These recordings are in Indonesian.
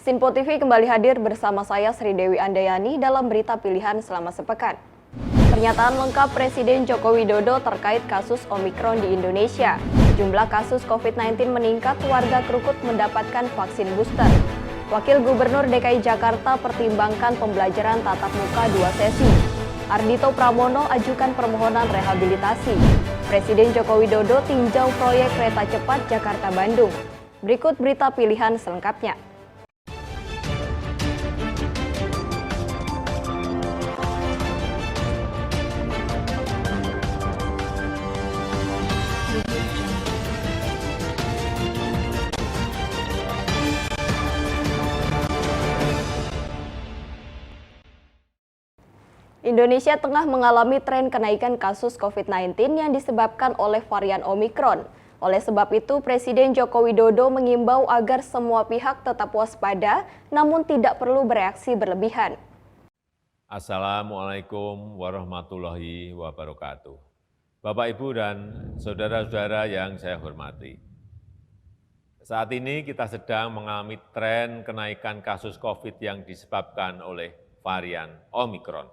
Sinpo TV kembali hadir bersama saya Sri Dewi Andayani dalam berita pilihan selama sepekan. Pernyataan lengkap Presiden Joko Widodo terkait kasus Omikron di Indonesia. Jumlah kasus COVID-19 meningkat, warga Krukut mendapatkan vaksin booster. Wakil Gubernur DKI Jakarta pertimbangkan pembelajaran tatap muka 2 sesi. Ardhito Pramono ajukan permohonan rehabilitasi. Presiden Joko Widodo tinjau proyek kereta cepat Jakarta-Bandung. Berikut berita pilihan selengkapnya. Indonesia tengah mengalami tren kenaikan kasus COVID-19 yang disebabkan oleh varian Omikron. Oleh sebab itu, Presiden Joko Widodo mengimbau agar semua pihak tetap waspada, namun tidak perlu bereaksi berlebihan. Assalamualaikum warahmatullahi wabarakatuh. Bapak, Ibu, dan saudara-saudara yang saya hormati. Saat ini kita sedang mengalami tren kenaikan kasus COVID yang disebabkan oleh varian Omikron.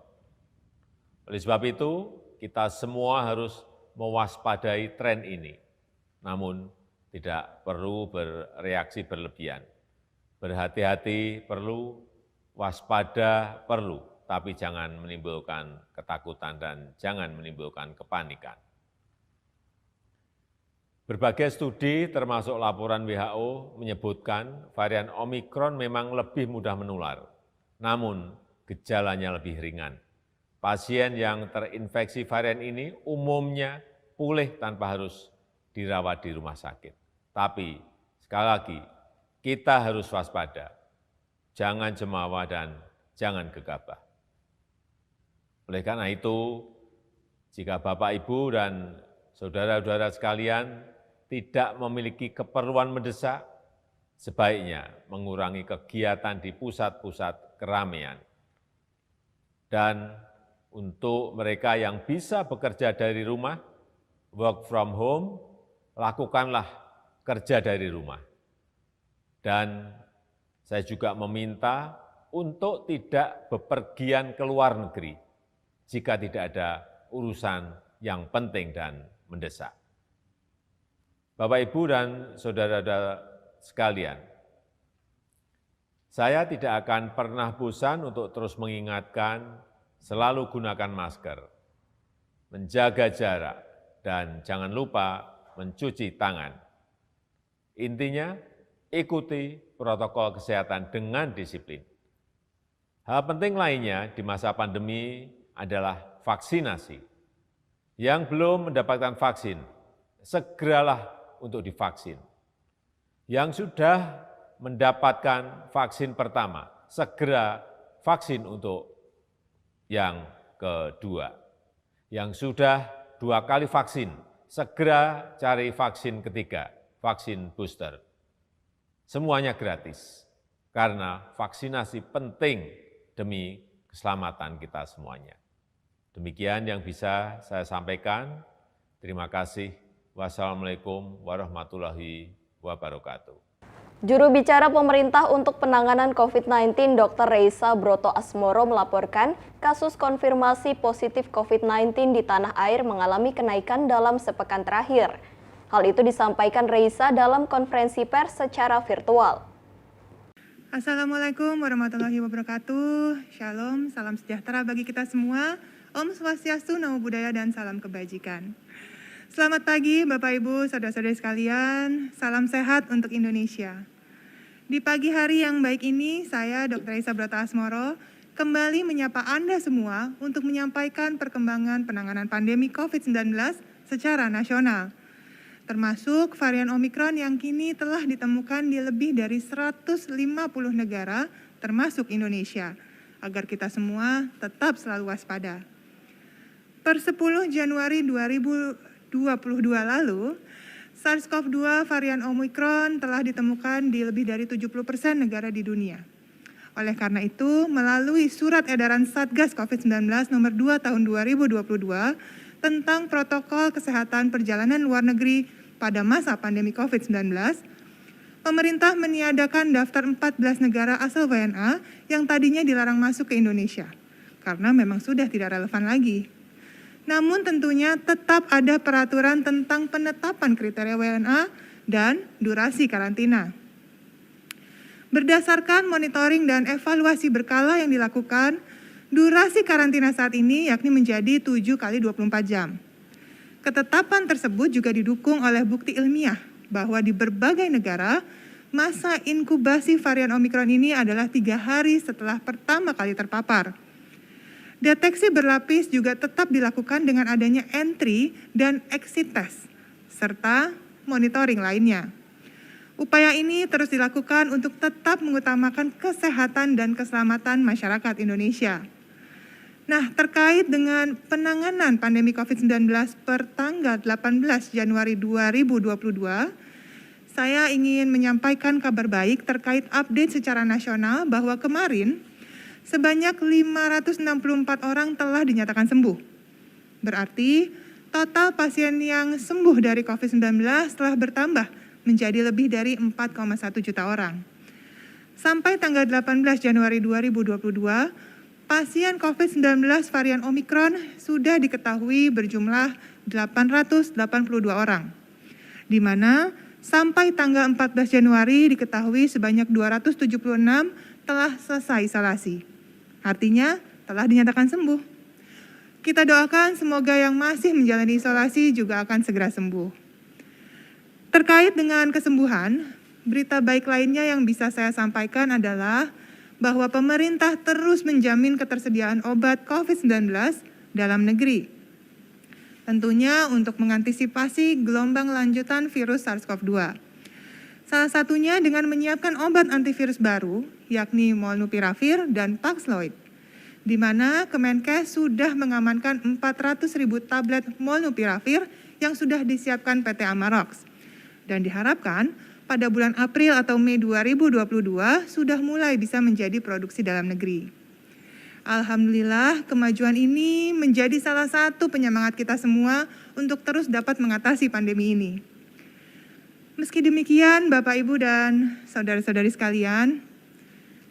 Oleh sebab itu, kita semua harus mewaspadai tren ini, namun tidak perlu bereaksi berlebihan. Berhati-hati perlu, waspada perlu, tapi jangan menimbulkan ketakutan dan jangan menimbulkan kepanikan. Berbagai studi termasuk laporan WHO menyebutkan varian Omikron memang lebih mudah menular, namun gejalanya lebih ringan. Pasien yang terinfeksi varian ini umumnya pulih tanpa harus dirawat di rumah sakit. Tapi sekali lagi, kita harus waspada, jangan cemawa dan jangan gegabah. Oleh karena itu, jika Bapak, Ibu, dan saudara-saudara sekalian tidak memiliki keperluan mendesak, sebaiknya mengurangi kegiatan di pusat-pusat keramaian. Dan untuk mereka yang bisa bekerja dari rumah, work from home, lakukanlah kerja dari rumah. Dan saya juga meminta untuk tidak bepergian ke luar negeri jika tidak ada urusan yang penting dan mendesak. Bapak, Ibu, dan saudara-saudara sekalian, saya tidak akan pernah bosan untuk terus mengingatkan selalu gunakan masker, menjaga jarak, dan jangan lupa mencuci tangan. Intinya, ikuti protokol kesehatan dengan disiplin. Hal penting lainnya di masa pandemi adalah vaksinasi. Yang belum mendapatkan vaksin, segeralah untuk divaksin. Yang sudah mendapatkan vaksin pertama, segera vaksin untuk yang kedua. Yang sudah 2 kali vaksin, segera cari vaksin ketiga, vaksin booster. Semuanya gratis, karena vaksinasi penting demi keselamatan kita semuanya. Demikian yang bisa saya sampaikan. Terima kasih. Wassalamualaikum warahmatullahi wabarakatuh. Juru bicara pemerintah untuk penanganan COVID-19 Dr. Reysa Brotoasmoro melaporkan kasus konfirmasi positif COVID-19 di tanah air mengalami kenaikan dalam sepekan terakhir. Hal itu disampaikan Reysa dalam konferensi pers secara virtual. Assalamualaikum warahmatullahi wabarakatuh. Shalom, salam sejahtera bagi kita semua. Om Swastiastu, Namo Buddhaya, dan salam kebajikan. Selamat pagi Bapak, Ibu, saudara-saudari sekalian. Salam sehat untuk Indonesia. Di pagi hari yang baik ini, saya Dr. Reysa Brotoasmoro kembali menyapa Anda semua untuk menyampaikan perkembangan penanganan pandemi COVID-19 secara nasional, termasuk varian Omikron yang kini telah ditemukan di lebih dari 150 negara, termasuk Indonesia, agar kita semua tetap selalu waspada. Per 10 Januari 2022 lalu, SARS-CoV-2 varian Omikron telah ditemukan di lebih dari 70% negara di dunia. Oleh karena itu, melalui surat edaran Satgas COVID-19 nomor 2 tahun 2022 tentang protokol kesehatan perjalanan luar negeri pada masa pandemi COVID-19, pemerintah meniadakan daftar 14 negara asal WNA yang tadinya dilarang masuk ke Indonesia, karena memang sudah tidak relevan lagi. Namun tentunya tetap ada peraturan tentang penetapan kriteria WNA dan durasi karantina. Berdasarkan monitoring dan evaluasi berkala yang dilakukan, durasi karantina saat ini yakni menjadi 7 kali 24 jam. Ketetapan tersebut juga didukung oleh bukti ilmiah bahwa di berbagai negara, masa inkubasi varian Omikron ini adalah 3 hari setelah pertama kali terpapar. Deteksi berlapis juga tetap dilakukan dengan adanya entry dan exit test, serta monitoring lainnya. Upaya ini terus dilakukan untuk tetap mengutamakan kesehatan dan keselamatan masyarakat Indonesia. Nah, terkait dengan penanganan pandemi COVID-19 per tanggal 18 Januari 2022, saya ingin menyampaikan kabar baik terkait update secara nasional bahwa kemarin sebanyak 564 orang telah dinyatakan sembuh. Berarti total pasien yang sembuh dari COVID-19 telah bertambah menjadi lebih dari 4,1 juta orang. Sampai tanggal 18 Januari 2022, pasien COVID-19 varian Omikron sudah diketahui berjumlah 882 orang, di mana sampai tanggal 14 Januari diketahui sebanyak 276 telah selesai isolasi. Artinya telah dinyatakan sembuh. Kita doakan semoga yang masih menjalani isolasi juga akan segera sembuh. Terkait dengan kesembuhan, berita baik lainnya yang bisa saya sampaikan adalah bahwa pemerintah terus menjamin ketersediaan obat COVID-19 dalam negeri. Tentunya untuk mengantisipasi gelombang lanjutan virus SARS-CoV-2. Salah satunya dengan menyiapkan obat antivirus baru, yakni Molnupiravir dan Paxlovid, di mana Kemenkes sudah mengamankan 400.000 tablet Molnupiravir yang sudah disiapkan PT Amarox. Dan diharapkan pada bulan April atau Mei 2022 sudah mulai bisa menjadi produksi dalam negeri. Alhamdulillah, kemajuan ini menjadi salah satu penyemangat kita semua untuk terus dapat mengatasi pandemi ini. Meski demikian, Bapak, Ibu, dan saudara-saudari sekalian,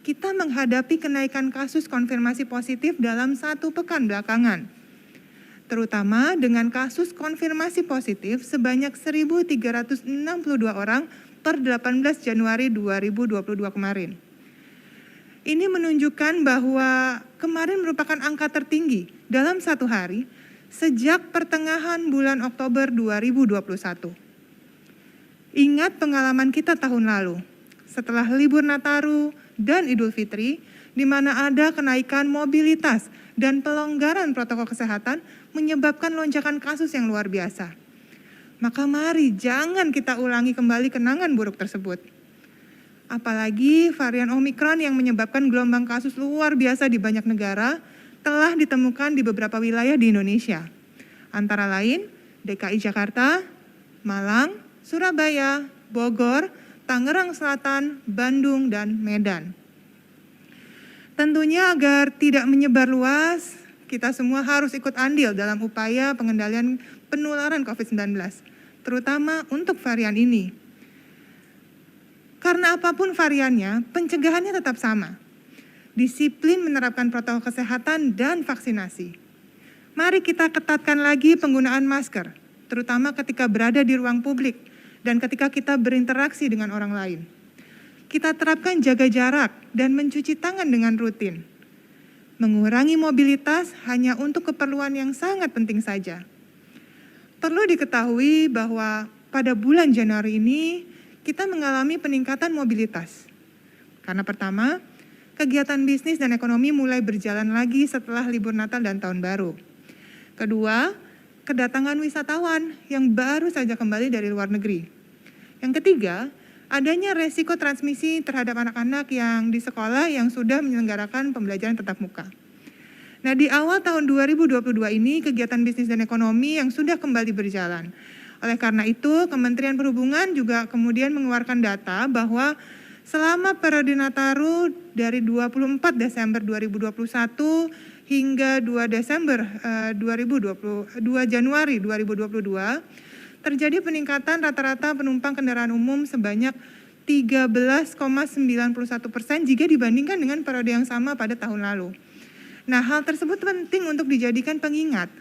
kita menghadapi kenaikan kasus konfirmasi positif dalam 1 pekan belakangan, terutama dengan kasus konfirmasi positif sebanyak 1.362 orang per 18 Januari 2022 kemarin. Ini menunjukkan bahwa kemarin merupakan angka tertinggi dalam 1 hari sejak pertengahan bulan Oktober 2021. Ingat pengalaman kita tahun lalu, setelah libur Nataru dan Idul Fitri, di mana ada kenaikan mobilitas dan pelonggaran protokol kesehatan menyebabkan lonjakan kasus yang luar biasa. Maka mari jangan kita ulangi kembali kenangan buruk tersebut. Apalagi varian Omikron yang menyebabkan gelombang kasus luar biasa di banyak negara telah ditemukan di beberapa wilayah di Indonesia. Antara lain DKI Jakarta, Malang, Surabaya, Bogor, Tangerang Selatan, Bandung, dan Medan. Tentunya agar tidak menyebar luas, kita semua harus ikut andil dalam upaya pengendalian penularan COVID-19, terutama untuk varian ini. Karena apapun variannya, pencegahannya tetap sama. Disiplin menerapkan protokol kesehatan dan vaksinasi. Mari kita ketatkan lagi penggunaan masker, terutama ketika berada di ruang publik dan ketika kita berinteraksi dengan orang lain. Kita terapkan jaga jarak dan mencuci tangan dengan rutin. Mengurangi mobilitas hanya untuk keperluan yang sangat penting saja. Perlu diketahui bahwa pada bulan Januari ini kita mengalami peningkatan mobilitas. Karena pertama, kegiatan bisnis dan ekonomi mulai berjalan lagi setelah libur Natal dan Tahun Baru. Kedua, kedatangan wisatawan yang baru saja kembali dari luar negeri. Yang ketiga, adanya resiko transmisi terhadap anak-anak yang di sekolah yang sudah menyelenggarakan pembelajaran tatap muka. Nah, di awal tahun 2022 ini kegiatan bisnis dan ekonomi yang sudah kembali berjalan. Oleh karena itu, Kementerian Perhubungan juga kemudian mengeluarkan data bahwa selama periode Nataru dari 24 Desember 2021 hingga 2 Januari 2022 terjadi peningkatan rata-rata penumpang kendaraan umum sebanyak 13,91% jika dibandingkan dengan periode yang sama pada tahun lalu. Nah, hal tersebut penting untuk dijadikan pengingat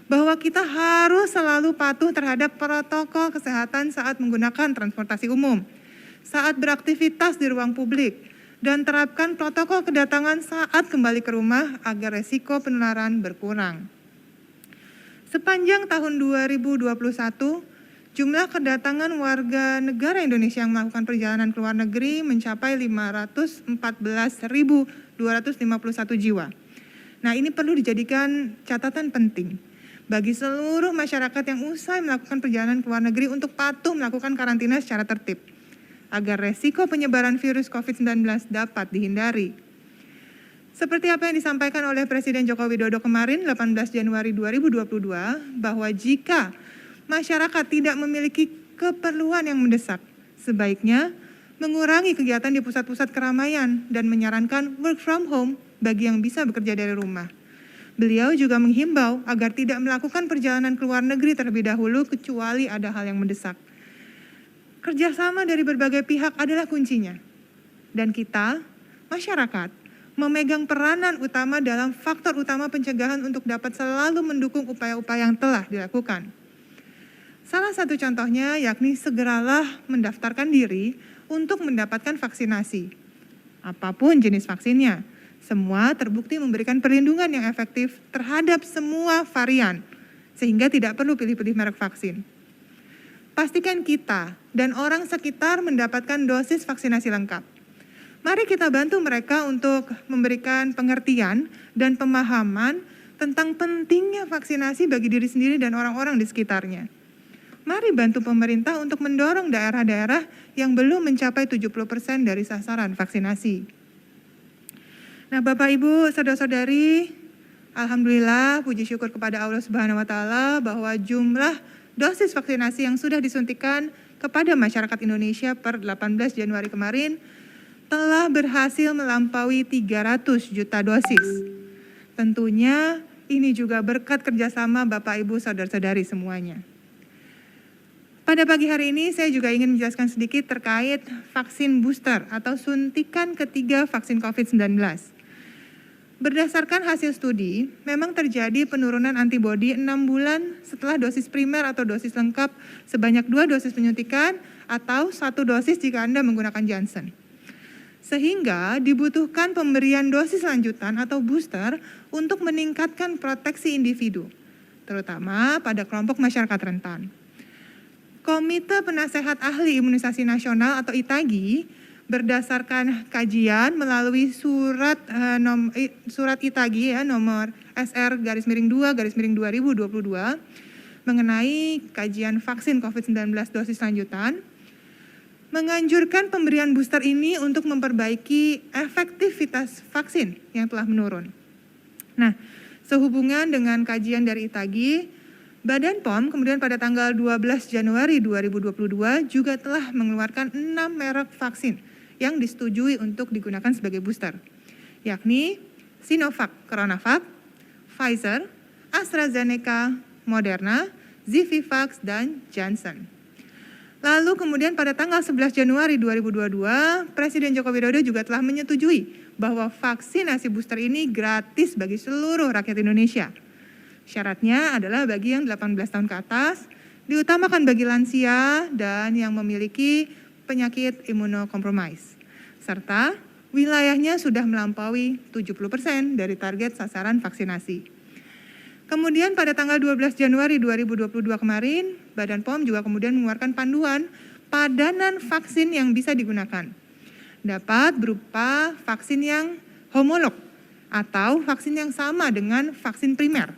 bahwa kita harus selalu patuh terhadap protokol kesehatan saat menggunakan transportasi umum, saat beraktivitas di ruang publik, dan terapkan protokol kedatangan saat kembali ke rumah agar resiko penularan berkurang. Sepanjang tahun 2021, jumlah kedatangan warga negara Indonesia yang melakukan perjalanan ke luar negeri mencapai 514.251 jiwa. Nah, ini perlu dijadikan catatan penting bagi seluruh masyarakat yang usai melakukan perjalanan ke luar negeri untuk patuh melakukan karantina secara tertib, agar resiko penyebaran virus COVID-19 dapat dihindari. Seperti apa yang disampaikan oleh Presiden Joko Widodo kemarin 18 Januari 2022, bahwa jika masyarakat tidak memiliki keperluan yang mendesak, sebaiknya mengurangi kegiatan di pusat-pusat keramaian dan menyarankan work from home bagi yang bisa bekerja dari rumah. Beliau juga menghimbau agar tidak melakukan perjalanan ke luar negeri terlebih dahulu kecuali ada hal yang mendesak. Kerjasama dari berbagai pihak adalah kuncinya. Dan kita, masyarakat, memegang peranan utama dalam faktor utama pencegahan untuk dapat selalu mendukung upaya-upaya yang telah dilakukan. Salah satu contohnya yakni segeralah mendaftarkan diri untuk mendapatkan vaksinasi. Apapun jenis vaksinnya, semua terbukti memberikan perlindungan yang efektif terhadap semua varian, sehingga tidak perlu pilih-pilih merek vaksin. Pastikan kita dan orang sekitar mendapatkan dosis vaksinasi lengkap. Mari kita bantu mereka untuk memberikan pengertian dan pemahaman tentang pentingnya vaksinasi bagi diri sendiri dan orang-orang di sekitarnya. Mari bantu pemerintah untuk mendorong daerah-daerah yang belum mencapai 70% dari sasaran vaksinasi. Nah, Bapak Ibu, saudara-saudari, alhamdulillah puji syukur kepada Allah Subhanahu wa taala bahwa jumlah dosis vaksinasi yang sudah disuntikan kepada masyarakat Indonesia per 18 Januari kemarin telah berhasil melampaui 300 juta dosis. Tentunya ini juga berkat kerjasama Bapak Ibu saudara-saudari semuanya. Pada pagi hari ini saya juga ingin menjelaskan sedikit terkait vaksin booster atau suntikan ketiga vaksin COVID-19. Berdasarkan hasil studi, memang terjadi penurunan antibodi 6 bulan setelah dosis primer atau dosis lengkap sebanyak 2 dosis penyuntikan atau 1 dosis jika Anda menggunakan Janssen. Sehingga dibutuhkan pemberian dosis lanjutan atau booster untuk meningkatkan proteksi individu, terutama pada kelompok masyarakat rentan. Komite Penasehat Ahli Imunisasi Nasional atau ITAGI berdasarkan kajian melalui surat ITAGI nomor SR-2/2022 mengenai kajian vaksin COVID-19 dosis lanjutan, menganjurkan pemberian booster ini untuk memperbaiki efektivitas vaksin yang telah menurun. Nah, sehubungan dengan kajian dari ITAGI, Badan POM kemudian pada tanggal 12 Januari 2022 juga telah mengeluarkan 6 merek vaksin yang disetujui untuk digunakan sebagai booster, yakni Sinovac, CoronaVac, Pfizer, AstraZeneca, Moderna, Zivivax, dan Janssen. Lalu kemudian pada tanggal 11 Januari 2022, Presiden Joko Widodo juga telah menyetujui bahwa vaksinasi booster ini gratis bagi seluruh rakyat Indonesia. Syaratnya adalah bagi yang 18 tahun ke atas, diutamakan bagi lansia dan yang memiliki penyakit imunokompromis, serta wilayahnya sudah melampaui 70% dari target sasaran vaksinasi. Kemudian pada tanggal 12 Januari 2022 kemarin, Badan POM juga kemudian mengeluarkan panduan padanan vaksin yang bisa digunakan. Dapat berupa vaksin yang homolog atau vaksin yang sama dengan vaksin primer,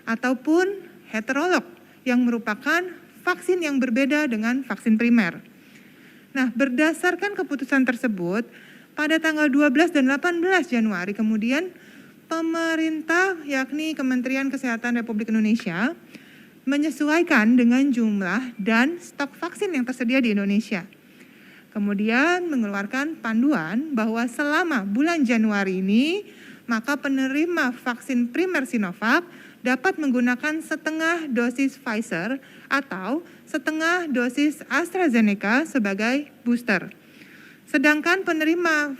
ataupun heterolog yang merupakan vaksin yang berbeda dengan vaksin primer. Nah, berdasarkan keputusan tersebut, pada tanggal 12 dan 18 Januari kemudian pemerintah yakni Kementerian Kesehatan Republik Indonesia menyesuaikan dengan jumlah dan stok vaksin yang tersedia di Indonesia. Kemudian mengeluarkan panduan bahwa selama bulan Januari ini, maka penerima vaksin primer Sinovac dapat menggunakan setengah dosis Pfizer atau setengah dosis AstraZeneca sebagai booster. Sedangkan penerima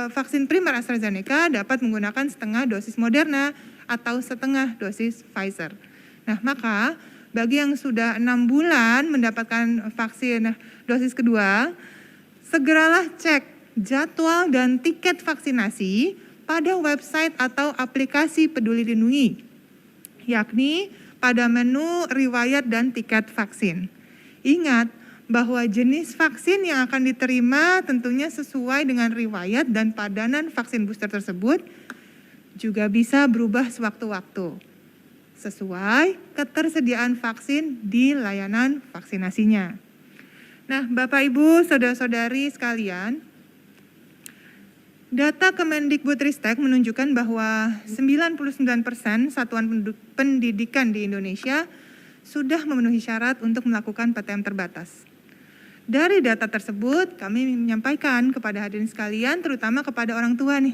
vaksin primer AstraZeneca dapat menggunakan setengah dosis Moderna atau setengah dosis Pfizer. Nah, maka bagi yang sudah 6 bulan mendapatkan vaksin dosis kedua, segeralah cek jadwal dan tiket vaksinasi pada website atau aplikasi Peduli Lindungi, yakni pada menu riwayat dan tiket vaksin. Ingat bahwa jenis vaksin yang akan diterima tentunya sesuai dengan riwayat dan padanan vaksin booster tersebut juga bisa berubah sewaktu-waktu, sesuai ketersediaan vaksin di layanan vaksinasinya. Nah, Bapak Ibu, saudara-saudari sekalian, data Kemendikbudristek menunjukkan bahwa 99% satuan pendidikan di Indonesia sudah memenuhi syarat untuk melakukan PTM terbatas. Dari data tersebut, kami menyampaikan kepada hadirin sekalian, terutama kepada orang tua nih,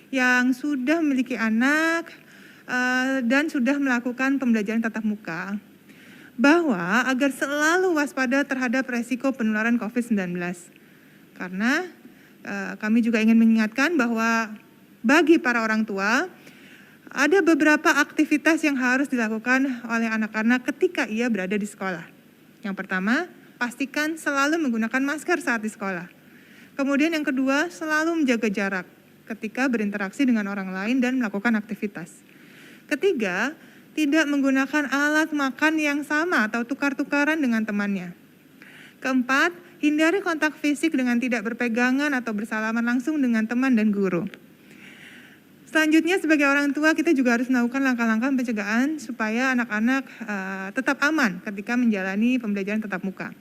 yang sudah memiliki anak dan sudah melakukan pembelajaran tatap muka, bahwa agar selalu waspada terhadap resiko penularan COVID-19. Karena kami juga ingin mengingatkan bahwa bagi para orang tua, ada beberapa aktivitas yang harus dilakukan oleh anak-anak ketika ia berada di sekolah. Yang pertama, pastikan selalu menggunakan masker saat di sekolah. Kemudian yang kedua, selalu menjaga jarak ketika berinteraksi dengan orang lain dan melakukan aktivitas. Ketiga, tidak menggunakan alat makan yang sama atau tukar-tukaran dengan temannya. Keempat, hindari kontak fisik dengan tidak berpegangan atau bersalaman langsung dengan teman dan guru. Selanjutnya, sebagai orang tua kita juga harus melakukan langkah-langkah pencegahan supaya anak-anak tetap aman ketika menjalani pembelajaran tatap muka.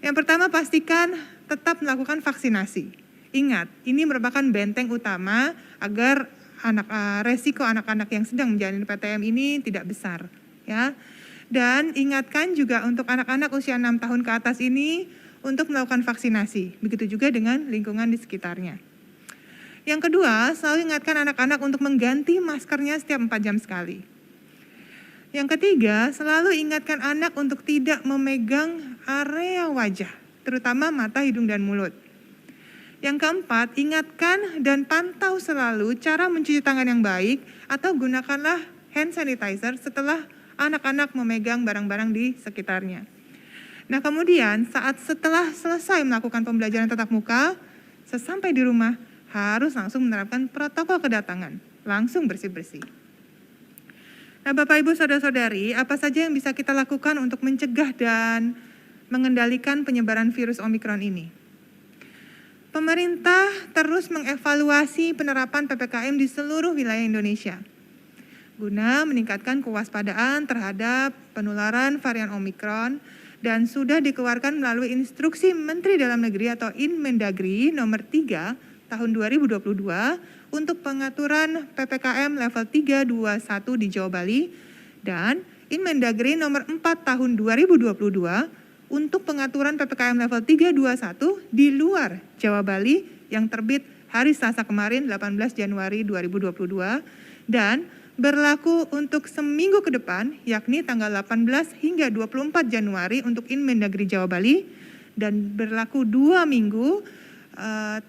Yang pertama, pastikan tetap melakukan vaksinasi. Ingat, ini merupakan benteng utama agar resiko anak-anak yang sedang menjalani PTM ini tidak besar, ya. Dan ingatkan juga untuk anak-anak usia 6 tahun ke atas ini untuk melakukan vaksinasi. Begitu juga dengan lingkungan di sekitarnya. Yang kedua, selalu ingatkan anak-anak untuk mengganti maskernya setiap 4 jam sekali. Yang ketiga, selalu ingatkan anak untuk tidak memegang area wajah, terutama mata, hidung, dan mulut. Yang keempat, ingatkan dan pantau selalu cara mencuci tangan yang baik atau gunakanlah hand sanitizer setelah anak-anak memegang barang-barang di sekitarnya. Nah, kemudian setelah selesai melakukan pembelajaran tatap muka, sesampai di rumah, harus langsung menerapkan protokol kedatangan, langsung bersih-bersih. Nah, Bapak Ibu saudara-saudari, apa saja yang bisa kita lakukan untuk mencegah dan mengendalikan penyebaran virus Omikron ini? Pemerintah terus mengevaluasi penerapan PPKM di seluruh wilayah Indonesia, guna meningkatkan kewaspadaan terhadap penularan varian Omikron, dan sudah dikeluarkan melalui Instruksi Menteri Dalam Negeri atau Inmendagri nomor 3 tahun 2022 untuk pengaturan PPKM level 321 di Jawa Bali dan Inmendagri nomor 4 tahun 2022 untuk pengaturan PPKM level 321 di luar Jawa Bali yang terbit hari Selasa kemarin 18 Januari 2022 dan berlaku untuk seminggu ke depan yakni tanggal 18 hingga 24 Januari untuk Inmendagri Jawa Bali dan berlaku 2 minggu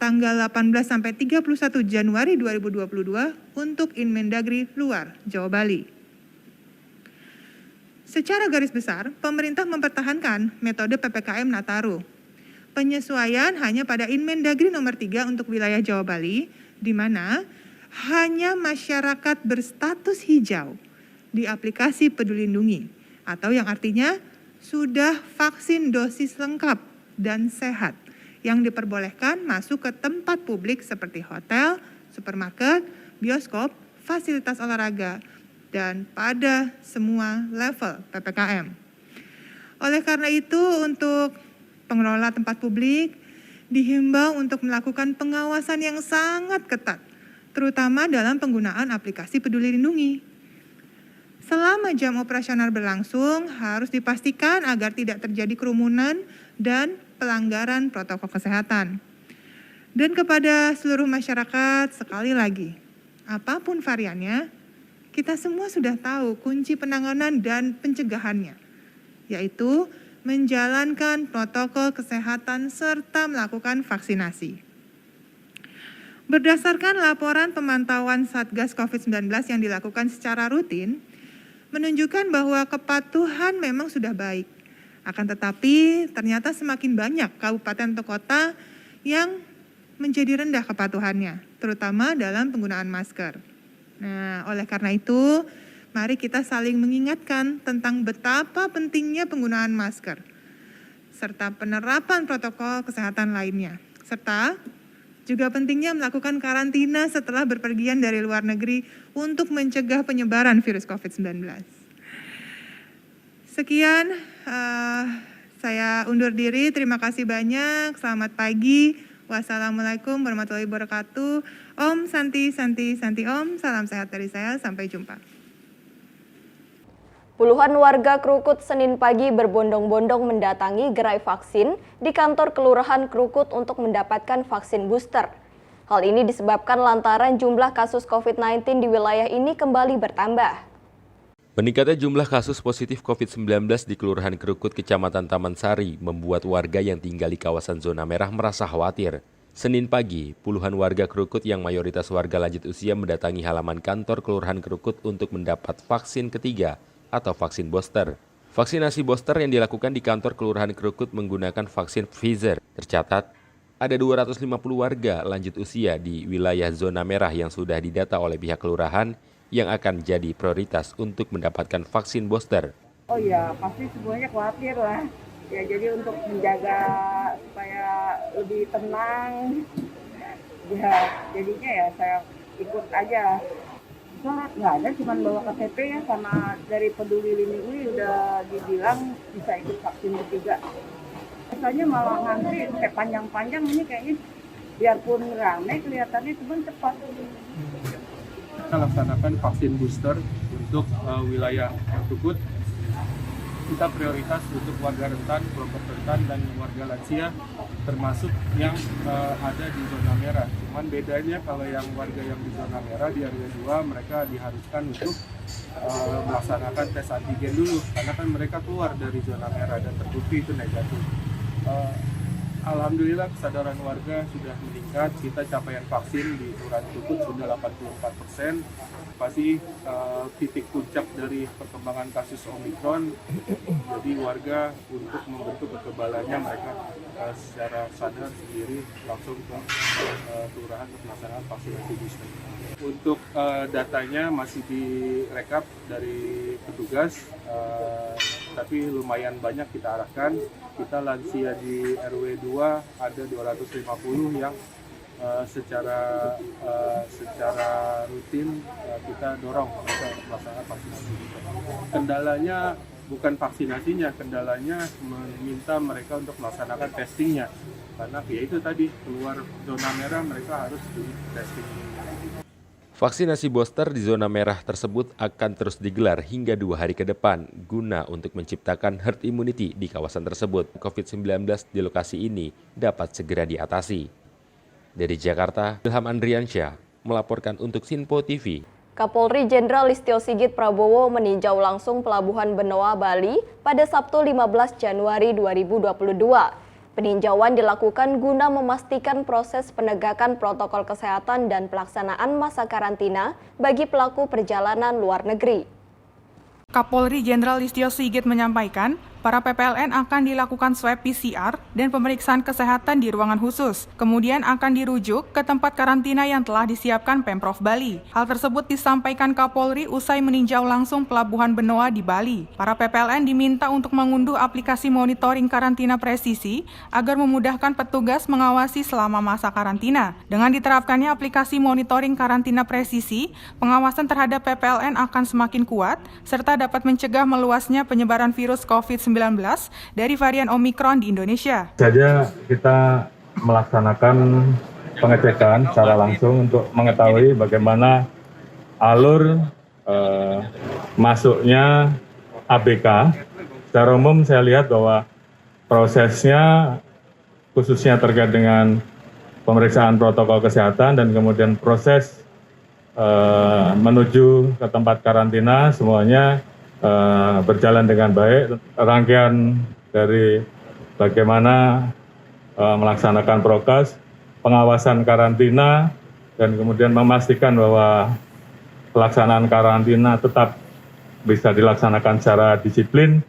tanggal 18 sampai 31 Januari 2022 untuk Inmendagri luar Jawa Bali. Secara garis besar, pemerintah mempertahankan metode PPKM Nataru. Penyesuaian hanya pada Inmendagri nomor 3 untuk wilayah Jawa Bali, di mana hanya masyarakat berstatus hijau di aplikasi Peduli Lindungi, atau yang artinya sudah vaksin dosis lengkap dan sehat, yang diperbolehkan masuk ke tempat publik seperti hotel, supermarket, bioskop, fasilitas olahraga, dan pada semua level PPKM. Oleh karena itu, untuk pengelola tempat publik dihimbau untuk melakukan pengawasan yang sangat ketat, terutama dalam penggunaan aplikasi Peduli Lindungi. Selama jam operasional berlangsung, harus dipastikan agar tidak terjadi kerumunan dan pelanggaran protokol kesehatan. Dan kepada seluruh masyarakat, sekali lagi, apapun variannya, kita semua sudah tahu kunci penanganan dan pencegahannya, yaitu menjalankan protokol kesehatan serta melakukan vaksinasi. Berdasarkan laporan pemantauan Satgas COVID-19 yang dilakukan secara rutin, menunjukkan bahwa kepatuhan memang sudah baik. Akan tetapi ternyata semakin banyak kabupaten atau kota yang menjadi rendah kepatuhannya, terutama dalam penggunaan masker. Nah, oleh karena itu, mari kita saling mengingatkan tentang betapa pentingnya penggunaan masker, serta penerapan protokol kesehatan lainnya, serta juga pentingnya melakukan karantina setelah berpergian dari luar negeri untuk mencegah penyebaran virus COVID-19. Sekian, saya undur diri. Terima kasih banyak. Selamat pagi. Wassalamualaikum warahmatullahi wabarakatuh. Om Santi Santi Santi Om. Salam sehat dari saya. Sampai jumpa. Puluhan warga Krukut Senin pagi berbondong-bondong mendatangi gerai vaksin di kantor Kelurahan Krukut untuk mendapatkan vaksin booster. Hal ini disebabkan lantaran jumlah kasus COVID-19 di wilayah ini kembali bertambah. Meningkatnya jumlah kasus positif COVID-19 di Kelurahan Krukut, Kecamatan Taman Sari, membuat warga yang tinggal di kawasan zona merah merasa khawatir. Senin pagi, puluhan warga Krukut yang mayoritas warga lanjut usia mendatangi halaman kantor Kelurahan Krukut untuk mendapat vaksin ketiga atau vaksin booster. Vaksinasi booster yang dilakukan di kantor Kelurahan Krukut menggunakan vaksin Pfizer. Tercatat, ada 250 warga lanjut usia di wilayah zona merah yang sudah didata oleh pihak kelurahan yang akan jadi prioritas untuk mendapatkan vaksin booster. Oh ya, pasti semuanya khawatir lah. Ya, jadi untuk menjaga supaya lebih tenang, ya jadinya ya saya ikut aja. Syarat nggak ada, cuma bawa KTP ya, sama dari Peduli Lindungi udah dibilang bisa ikut vaksin ketiga. Biasanya malah ngantri kayak panjang-panjang, ini kayaknya biarpun ramai kelihatannya cuma cepat. Kita laksanakan vaksin booster untuk wilayah Krukut. Kita prioritas untuk warga rentan, kelompok rentan, dan warga lansia, termasuk yang ada di zona merah. Cuman bedanya kalau yang warga yang di zona merah di RW 2 mereka diharuskan untuk melaksanakan tes antigen dulu, karena kan mereka keluar dari zona merah dan terbukti itu negatif. Alhamdulillah kesadaran warga sudah meningkat, kita capaian vaksin di Kelurahan Krukut sudah 84%. Pasti titik puncak dari perkembangan kasus Omikron, jadi warga untuk membentuk kekebalannya mereka secara sadar sendiri langsung ke kelurahan untuk melaksanakan vaksinasi booster. Untuk datanya masih direkap dari petugas, tapi lumayan banyak kita arahkan. Kita lansia di RW 2 ada 250 yang secara rutin kita dorong mereka untuk melaksanakan vaksinasi. Kendalanya bukan vaksinasinya, kendalanya meminta mereka untuk melaksanakan testingnya, karena ya itu tadi keluar zona merah mereka harus di testing. Vaksinasi booster di zona merah tersebut akan terus digelar hingga 2 hari ke depan guna untuk menciptakan herd immunity di kawasan tersebut. COVID-19 di lokasi ini dapat segera diatasi. Dari Jakarta, Ilham Andriansyah melaporkan untuk Sinpo TV. Kapolri Jenderal Listio Sigit Prabowo meninjau langsung Pelabuhan Benoa, Bali pada Sabtu 15 Januari 2022. Peninjauan dilakukan guna memastikan proses penegakan protokol kesehatan dan pelaksanaan masa karantina bagi pelaku perjalanan luar negeri. Kapolri Jenderal Listio Sigit menyampaikan, para PPLN akan dilakukan swab PCR dan pemeriksaan kesehatan di ruangan khusus. Kemudian akan dirujuk ke tempat karantina yang telah disiapkan Pemprov Bali. Hal tersebut disampaikan Kapolri usai meninjau langsung Pelabuhan Benoa di Bali. Para PPLN diminta untuk mengunduh aplikasi monitoring karantina presisi agar memudahkan petugas mengawasi selama masa karantina. Dengan diterapkannya aplikasi monitoring karantina presisi, pengawasan terhadap PPLN akan semakin kuat serta dapat mencegah meluasnya penyebaran virus COVID-19 dari varian Omikron di Indonesia. Saja kita melaksanakan pengecekan secara langsung untuk mengetahui bagaimana alur masuknya ABK. Secara umum saya lihat bahwa prosesnya khususnya terkait dengan pemeriksaan protokol kesehatan dan kemudian proses menuju ke tempat karantina semuanya berjalan dengan baik. Rangkaian dari bagaimana melaksanakan prokes, pengawasan karantina, dan kemudian memastikan bahwa pelaksanaan karantina tetap bisa dilaksanakan secara disiplin.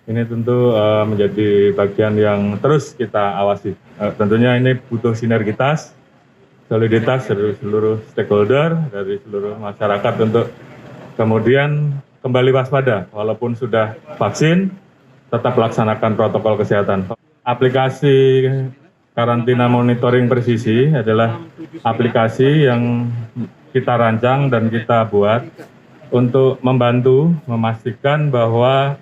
Ini tentu menjadi bagian yang terus kita awasi. Tentunya ini butuh sinergitas, soliditas dari seluruh stakeholder, dari seluruh masyarakat untuk kemudian kembali waspada. Walaupun sudah vaksin, tetap laksanakan protokol kesehatan. Aplikasi karantina monitoring presisi adalah aplikasi yang kita rancang dan kita buat untuk membantu memastikan bahwa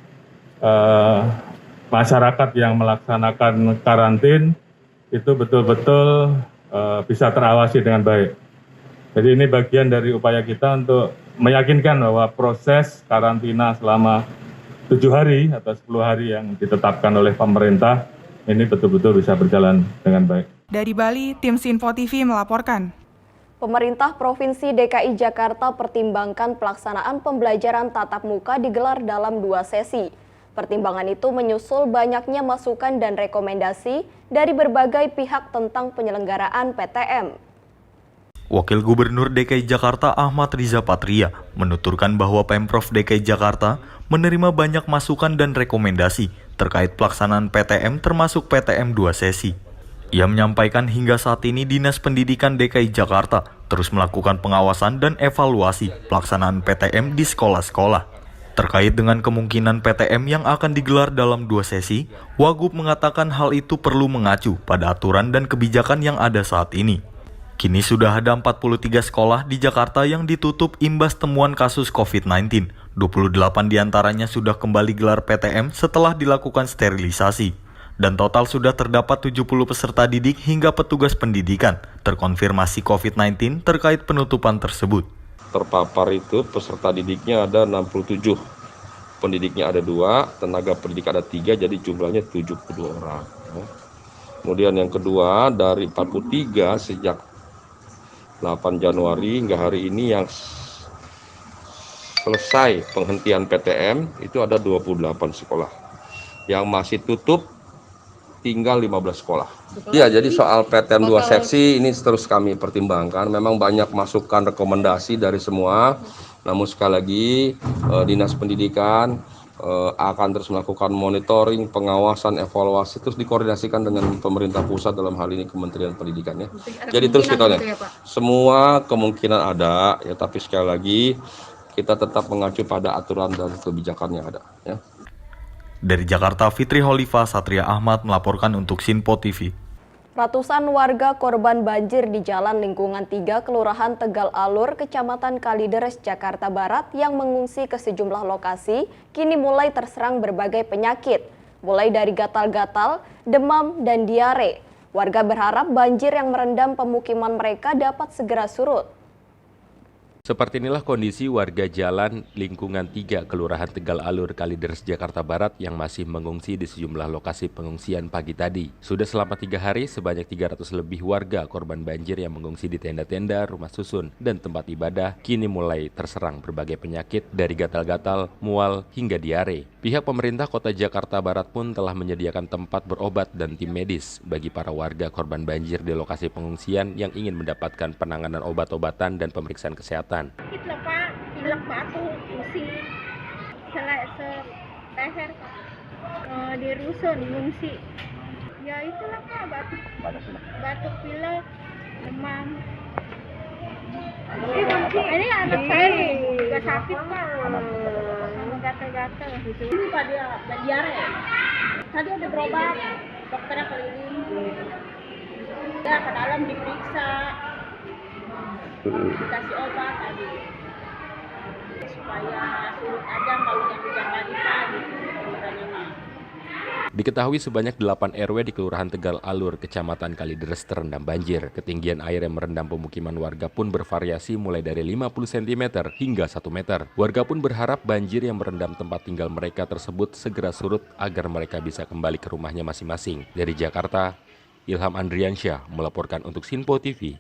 masyarakat yang melaksanakan karantin itu betul-betul bisa terawasi dengan baik. Jadi ini bagian dari upaya kita untuk meyakinkan bahwa proses karantina selama 7 hari atau 10 hari yang ditetapkan oleh pemerintah ini betul-betul bisa berjalan dengan baik. Dari Bali, tim Sinpo TV melaporkan. Pemerintah Provinsi DKI Jakarta pertimbangkan pelaksanaan pembelajaran tatap muka digelar dalam 2 sesi. Pertimbangan itu menyusul banyaknya masukan dan rekomendasi dari berbagai pihak tentang penyelenggaraan PTM. Wakil Gubernur DKI Jakarta Ahmad Riza Patria menuturkan bahwa Pemprov DKI Jakarta menerima banyak masukan dan rekomendasi terkait pelaksanaan PTM termasuk PTM 2 sesi. Ia menyampaikan hingga saat ini Dinas Pendidikan DKI Jakarta terus melakukan pengawasan dan evaluasi pelaksanaan PTM di sekolah-sekolah. Terkait dengan kemungkinan PTM yang akan digelar dalam 2 sesi, Wagub mengatakan hal itu perlu mengacu pada aturan dan kebijakan yang ada saat ini. Kini sudah ada 43 sekolah di Jakarta yang ditutup imbas temuan kasus COVID-19. 28 diantaranya sudah kembali gelar PTM setelah dilakukan sterilisasi. Dan total sudah terdapat 70 peserta didik hingga petugas pendidikan terkonfirmasi COVID-19 terkait penutupan tersebut. Terpapar itu peserta didiknya ada 67, pendidiknya ada 2, tenaga pendidik ada 3, jadi jumlahnya 72 orang. Kemudian yang kedua, dari 43 sejak 8 Januari hingga hari ini yang selesai penghentian PTM itu ada 28 sekolah. Yang masih tutup tinggal 15 sekolah. Iya, jadi soal PTM 2 seksi ini terus kami pertimbangkan. Memang banyak masukan rekomendasi dari semua. Namun sekali lagi Dinas Pendidikan akan terus melakukan monitoring, pengawasan, evaluasi, terus dikoordinasikan dengan pemerintah pusat dalam hal ini Kementerian Pendidikan ya. Jadi terus kita lihat semua kemungkinan ada ya, tapi sekali lagi kita tetap mengacu pada aturan dan kebijakan yang ada ya. Dari Jakarta, Fitri Holifa, Satria Ahmad melaporkan untuk Sinpo TV. Ratusan warga korban banjir di Jalan Lingkungan 3, Kelurahan Tegal Alur, Kecamatan Kalideres, Jakarta Barat yang mengungsi ke sejumlah lokasi, kini mulai terserang berbagai penyakit, mulai dari gatal-gatal, demam, dan diare. Warga berharap banjir yang merendam pemukiman mereka dapat segera surut. Seperti inilah kondisi warga Jalan Lingkungan 3, Kelurahan Tegal Alur, Kalideres, Jakarta Barat yang masih mengungsi di sejumlah lokasi pengungsian pagi tadi. Sudah selama 3 hari, sebanyak 300 lebih warga korban banjir yang mengungsi di tenda-tenda, rumah susun, dan tempat ibadah kini mulai terserang berbagai penyakit dari gatal-gatal, mual, hingga diare. Pihak pemerintah Kota Jakarta Barat pun telah menyediakan tempat berobat dan tim medis bagi para warga korban banjir di lokasi pengungsian yang ingin mendapatkan penanganan obat-obatan dan pemeriksaan kesehatan. Sakit lah Pak, pilek batuk, pusing, seteher di rusun, ngungsi. Ya itulah Pak, batuk pilek, demam. Ini anak saya nih, juga sakit Pak, sama gatal-gatal. Ini Pak dia diare. Tadi ada berobat, dokternya keliling. Ya ke dalam diperiksa. Dikasih obat tadi supaya surut aja kalau yang hujan lagi pagi. Diketahui sebanyak 8 RW di Kelurahan Tegal Alur, Kecamatan Kalideres terendam banjir. Ketinggian air yang merendam pemukiman warga pun bervariasi mulai dari 50 cm hingga 1 meter. Warga pun berharap banjir yang merendam tempat tinggal mereka tersebut segera surut agar mereka bisa kembali ke rumahnya masing-masing. Dari Jakarta, Ilham Andriansyah melaporkan untuk Sinpo TV.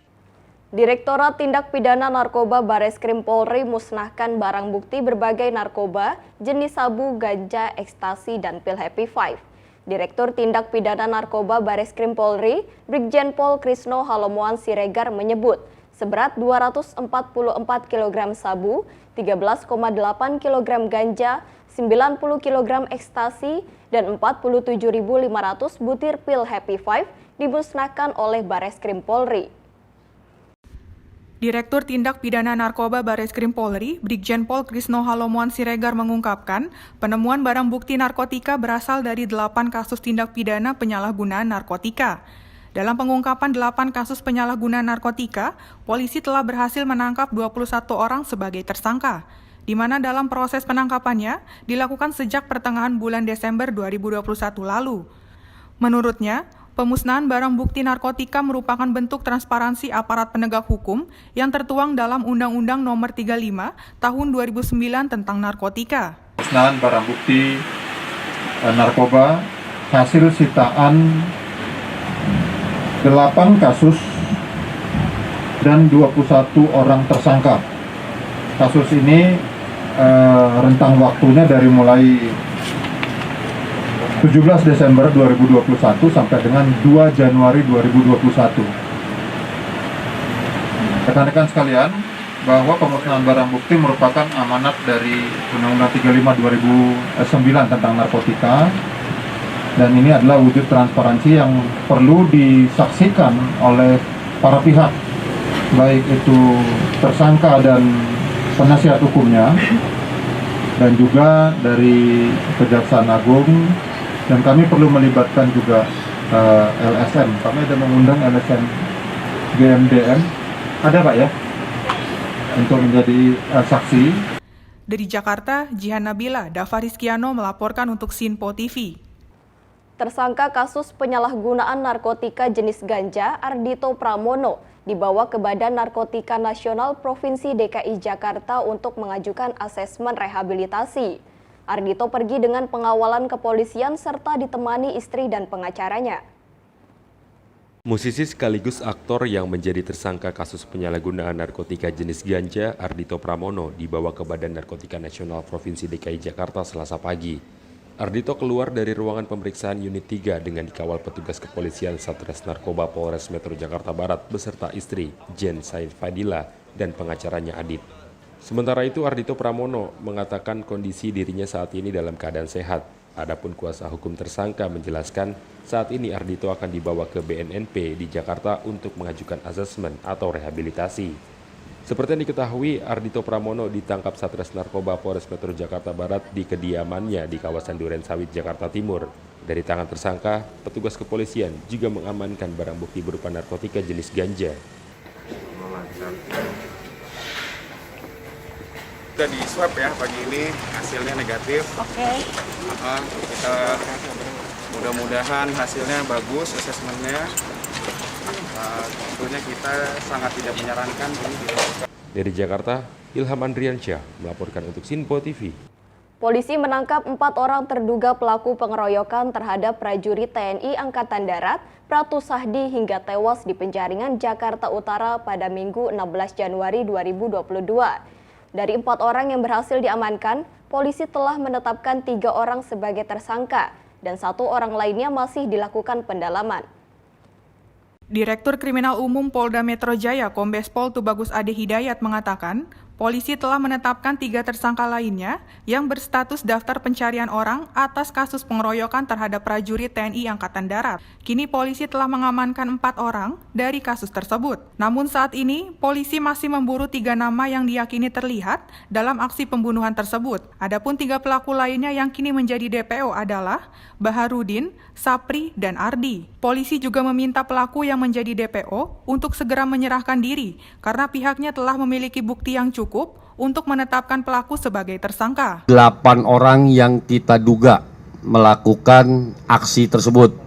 Direktorat Tindak Pidana Narkoba Bareskrim Polri musnahkan barang bukti berbagai narkoba, jenis sabu, ganja, ekstasi, dan pil Happy Five. Direktur Tindak Pidana Narkoba Bareskrim Polri, Brigjen Pol Krisno Halomoan Siregar menyebut, seberat 244 kg sabu, 13,8 kg ganja, 90 kg ekstasi, dan 47.500 butir pil Happy Five dimusnahkan oleh Bareskrim Polri. Direktur Tindak Pidana Narkoba Bareskrim Polri, Brigjen Pol Krisno Halomoan Siregar mengungkapkan, penemuan barang bukti narkotika berasal dari 8 kasus tindak pidana penyalahgunaan narkotika. Dalam pengungkapan 8 kasus penyalahgunaan narkotika, polisi telah berhasil menangkap 21 orang sebagai tersangka, di mana dalam proses penangkapannya dilakukan sejak pertengahan bulan Desember 2021 lalu. Menurutnya, pemusnahan barang bukti narkotika merupakan bentuk transparansi aparat penegak hukum yang tertuang dalam Undang-Undang Nomor 35 Tahun 2009 tentang narkotika. Pemusnahan barang bukti narkoba hasil sitaan 8 kasus dan 21 orang tersangka. Kasus ini rentang waktunya dari mulai 17 Desember 2021 sampai dengan 2 Januari 2021. Rekan-rekan sekalian, bahwa pemusnahan barang bukti merupakan amanat dari Undang-Undang 35 2009 tentang narkotika, dan ini adalah wujud transparansi yang perlu disaksikan oleh para pihak, baik itu tersangka dan penasihat hukumnya, dan juga dari Kejaksaan Agung. Dan kami perlu melibatkan juga LSM. Kami ada mengundang LSM GMDM. Ada Pak ya? Untuk menjadi saksi. Dari Jakarta, Jihan Nabila, Dava Rizkiano melaporkan untuk Sinpo TV. Tersangka kasus penyalahgunaan narkotika jenis ganja, Ardhito Pramono, dibawa ke Badan Narkotika Nasional Provinsi DKI Jakarta untuk mengajukan asesmen rehabilitasi. Ardhito pergi dengan pengawalan kepolisian serta ditemani istri dan pengacaranya. Musisi sekaligus aktor yang menjadi tersangka kasus penyalahgunaan narkotika jenis ganja, Ardhito Pramono, dibawa ke Badan Narkotika Nasional Provinsi DKI Jakarta Selasa pagi. Ardhito keluar dari ruangan pemeriksaan Unit 3 dengan dikawal petugas kepolisian Satres Narkoba Polres Metro Jakarta Barat beserta istri, Jen Said Fadila, dan pengacaranya Adit. Sementara itu, Ardhito Pramono mengatakan kondisi dirinya saat ini dalam keadaan sehat. Adapun kuasa hukum tersangka menjelaskan saat ini Ardhito akan dibawa ke BNNP di Jakarta untuk mengajukan asesmen atau rehabilitasi. Seperti yang diketahui, Ardhito Pramono ditangkap Satres Narkoba Polres Metro Jakarta Barat di kediamannya di kawasan Duren Sawit, Jakarta Timur. Dari tangan tersangka, petugas kepolisian juga mengamankan barang bukti berupa narkotika jenis ganja. Sudah di swab ya pagi ini, hasilnya negatif. Oke. Kita mudah-mudahan hasilnya bagus, asesmennya. Tentunya kita sangat tidak menyarankan ini dilakukan. Dari Jakarta, Ilham Andriansyah melaporkan untuk Sinpo TV. Polisi menangkap 4 orang terduga pelaku pengeroyokan terhadap prajurit TNI Angkatan Darat, Pratu Sahdi hingga tewas di Penjaringan, Jakarta Utara pada Minggu 16 Januari 2022. Dari 4 orang yang berhasil diamankan, polisi telah menetapkan 3 orang sebagai tersangka dan 1 orang lainnya masih dilakukan pendalaman. Direktur Kriminal Umum Polda Metro Jaya Kombes Pol Tubagus Ade Hidayat mengatakan, polisi telah menetapkan 3 tersangka lainnya yang berstatus daftar pencarian orang atas kasus pengeroyokan terhadap prajurit TNI Angkatan Darat. Kini polisi telah mengamankan 4 orang dari kasus tersebut. Namun saat ini, polisi masih memburu 3 nama yang diyakini terlihat dalam aksi pembunuhan tersebut. Adapun 3 pelaku lainnya yang kini menjadi DPO adalah Baharudin, Sapri, dan Ardi. Polisi juga meminta pelaku yang menjadi DPO untuk segera menyerahkan diri karena pihaknya telah memiliki bukti yang cukup untuk menetapkan pelaku sebagai tersangka. 8 orang yang kita duga melakukan aksi tersebut.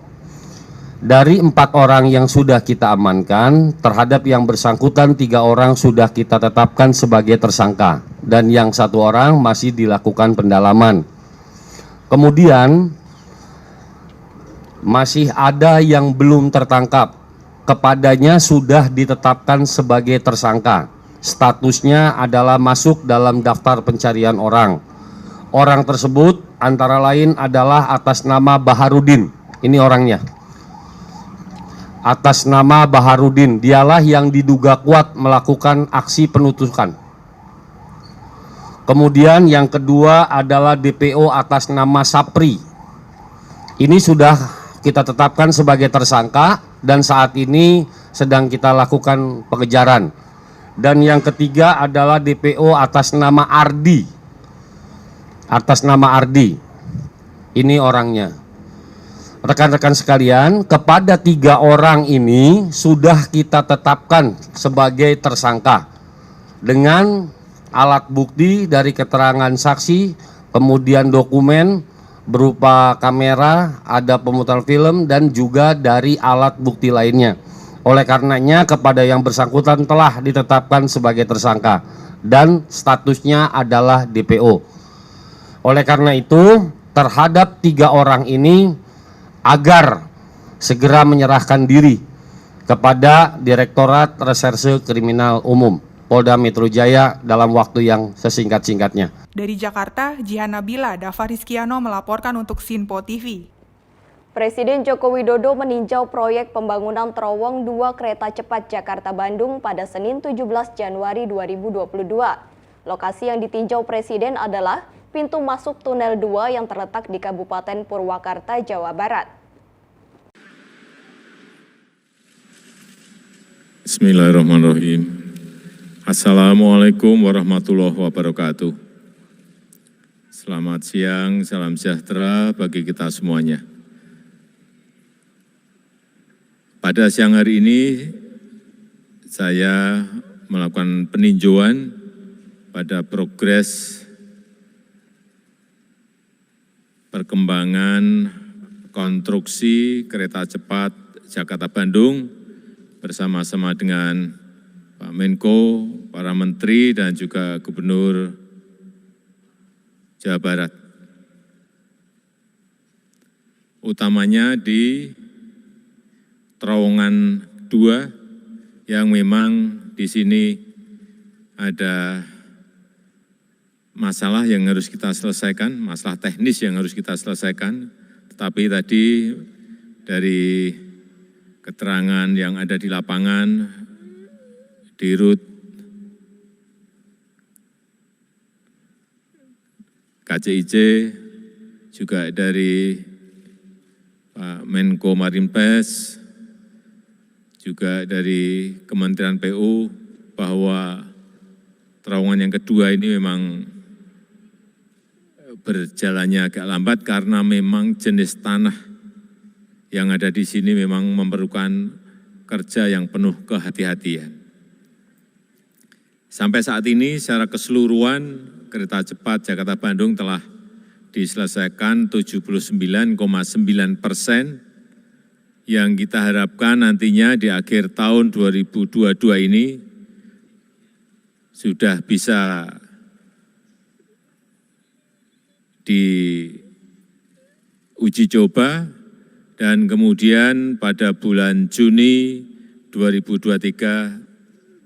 Dari 4 orang yang sudah kita amankan, terhadap yang bersangkutan 3 orang sudah kita tetapkan sebagai tersangka dan yang 1 orang masih dilakukan pendalaman. Kemudian masih ada yang belum tertangkap, kepadanya sudah ditetapkan sebagai tersangka. Statusnya adalah masuk dalam daftar pencarian orang. orang tersebut antara lain adalah atas nama Baharudin. Ini orangnya. Atas nama Baharudin, dialah yang diduga kuat melakukan aksi penusukan. Kemudian yang kedua adalah DPO atas nama Sapri. Ini sudah kita tetapkan sebagai tersangka dan saat ini sedang kita lakukan pengejaran. Dan yang ketiga adalah DPO atas nama Ardi. Atas nama Ardi. Ini orangnya. Rekan-rekan sekalian, kepada 3 orang ini sudah kita tetapkan sebagai tersangka dengan alat bukti dari keterangan saksi, kemudian dokumen berupa kamera, ada pemutar film, dan juga dari alat bukti lainnya. Oleh karenanya kepada yang bersangkutan telah ditetapkan sebagai tersangka dan statusnya adalah DPO. Oleh karena itu terhadap 3 orang ini agar segera menyerahkan diri kepada Direktorat Reserse Kriminal Umum Polda Metro Jaya dalam waktu yang sesingkat-singkatnya. Dari Jakarta, Jihan Nabila, Dava Rizkiano melaporkan untuk Sinpo TV. Presiden Joko Widodo meninjau proyek pembangunan terowong 2 kereta cepat Jakarta-Bandung pada Senin 17 Januari 2022. Lokasi yang ditinjau Presiden adalah pintu masuk Tunel 2 yang terletak di Kabupaten Purwakarta, Jawa Barat. Bismillahirrahmanirrahim. Assalamualaikum warahmatullahi wabarakatuh. Selamat siang, salam sejahtera bagi kita semuanya. Pada siang hari ini, saya melakukan peninjauan pada progres perkembangan konstruksi kereta cepat Jakarta-Bandung bersama-sama dengan Pak Menko, para menteri, dan juga Gubernur Jawa Barat. Utamanya di terowongan 2 yang memang di sini ada masalah yang harus kita selesaikan, masalah teknis yang harus kita selesaikan. Tetapi tadi dari keterangan yang ada di lapangan, Dirut KCIC, juga dari Pak Menko Marinvest, juga dari Kementerian PU, bahwa terowongan yang kedua ini memang berjalannya agak lambat karena memang jenis tanah yang ada di sini memang memerlukan kerja yang penuh kehati-hatian. Sampai saat ini secara keseluruhan kereta cepat Jakarta-Bandung telah diselesaikan 79,9%, yang kita harapkan nantinya di akhir tahun 2022 ini sudah bisa diuji coba, dan kemudian pada bulan Juni 2023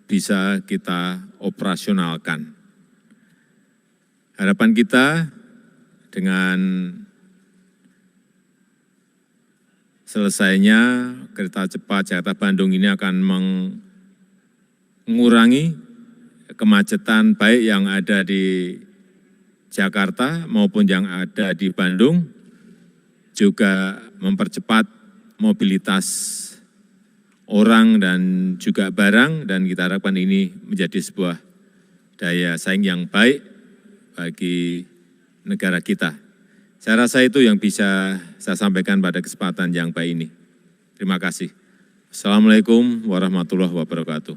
bisa kita operasionalkan. Harapan kita dengan selesainya kereta cepat Jakarta-Bandung ini akan mengurangi kemacetan baik yang ada di Jakarta maupun yang ada di Bandung, juga mempercepat mobilitas orang dan juga barang, dan kita harapkan ini menjadi sebuah daya saing yang baik bagi negara kita. Saya rasa itu yang bisa saya sampaikan pada kesempatan yang baik ini. Terima kasih. Assalamualaikum warahmatullahi wabarakatuh.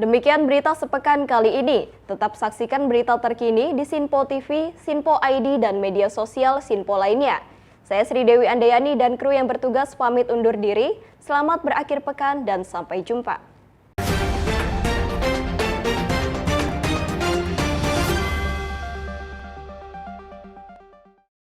Demikian berita sepekan kali ini. Tetap saksikan berita terkini di Sinpo TV, Sinpo ID, dan media sosial Sinpo lainnya. Saya Sri Dewi Andayani dan kru yang bertugas pamit undur diri. Selamat berakhir pekan dan sampai jumpa.